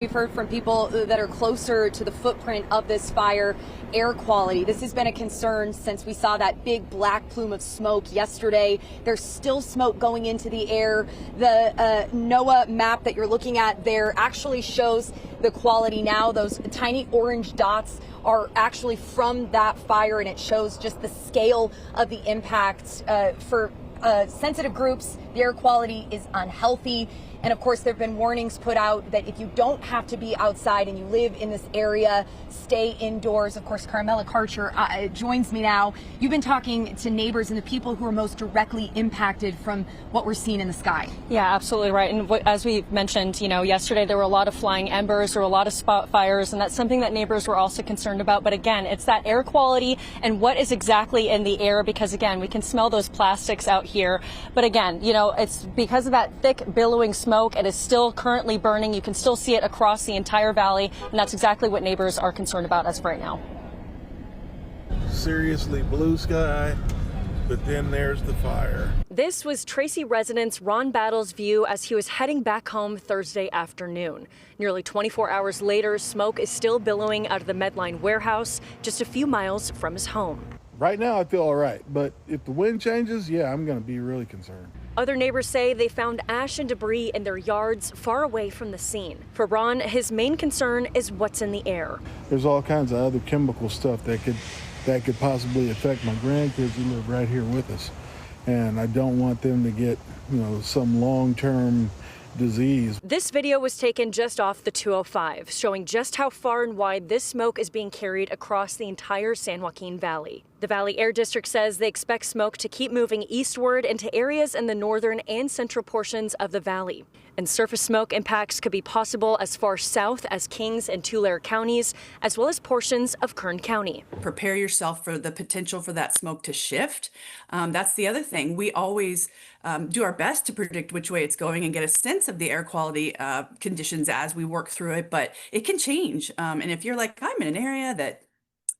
We've heard from people that are closer to the footprint of this fire. Air quality. This has been a concern since we saw that big black plume of smoke yesterday. There's still smoke going into the air. The NOAA map that you're looking at there actually shows the quality now. Those tiny orange dots are actually from that fire, and it shows just the scale of the impact for sensitive groups. The air quality is unhealthy. And of course, there have been warnings put out that if you don't have to be outside and you live in this area, stay indoors. Of course, Carmela Karcher joins me now. You've been talking to neighbors and the people who are most directly impacted from what we're seeing in the sky. Yeah, absolutely right. And as we mentioned, yesterday there were a lot of flying embers, there were a lot of spot fires, and that's something that neighbors were also concerned about. But again, it's that air quality and what is exactly in the air, because again, we can smell those plastics out here. But again, it's because of that thick billowing smoke. It is still currently burning. You can still see it across the entire valley, and that's exactly what neighbors are concerned about as of right now. Seriously blue sky, but then there's the fire. This was Tracy residents Ron Battle's view as he was heading back home Thursday afternoon. Nearly 24 hours later, smoke is still billowing out of the Medline warehouse just a few miles from his home. Right now I feel all right, but if the wind changes, yeah, I'm going to be really concerned. Other neighbors say they found ash and debris in their yards far away from the scene. For Ron, his main concern is what's in the air. There's all kinds of other chemical stuff that could possibly affect my grandkids who live right here with us. And I don't want them to get, some long-term disease. This video was taken just off the 205, showing just how far and wide this smoke is being carried across the entire San Joaquin Valley. The Valley Air District says they expect smoke to keep moving eastward into areas in the northern and central portions of the valley. And surface smoke impacts could be possible as far south as Kings and Tulare counties, as well as portions of Kern County. Prepare yourself for the potential for that smoke to shift. That's the other thing. We always do our best to predict which way it's going and get a sense of the air quality conditions as we work through it, but it can change. And if you're like, I'm in an area that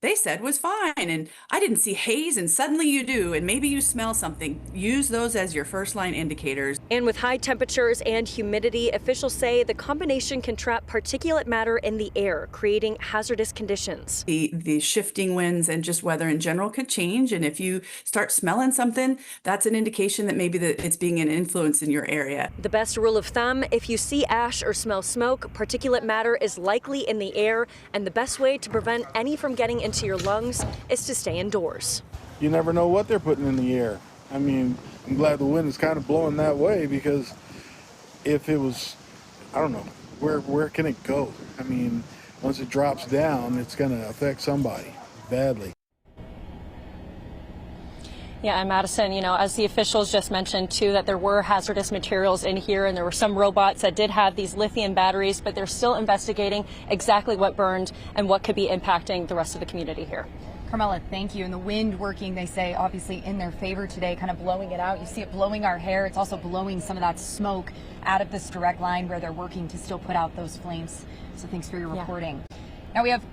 they said was fine and I didn't see haze, and suddenly you do, and maybe you smell something, use those as your first line indicators. And with high temperatures and humidity, officials say the combination can trap particulate matter in the air, creating hazardous conditions. The shifting winds and just weather in general could change, and if you start smelling something, that's an indication that maybe it's being an influence in your area. The best rule of thumb, if you see ash or smell smoke, particulate matter is likely in the air, and the best way to prevent any from getting into your lungs is to stay indoors. You never know what they're putting in the air. I mean, I'm glad the wind is kind of blowing that way, because if it was, I don't know, where can it go? I mean, once it drops down, it's going to affect somebody badly. Yeah, and Madison, as the officials just mentioned, too, that there were hazardous materials in here, and there were some robots that did have these lithium batteries, but they're still investigating exactly what burned and what could be impacting the rest of the community here. Carmela, thank you. And the wind working, they say, obviously in their favor today, kind of blowing it out. You see it blowing our hair. It's also blowing some of that smoke out of this direct line where they're working to still put out those flames. So thanks for your reporting. Now we have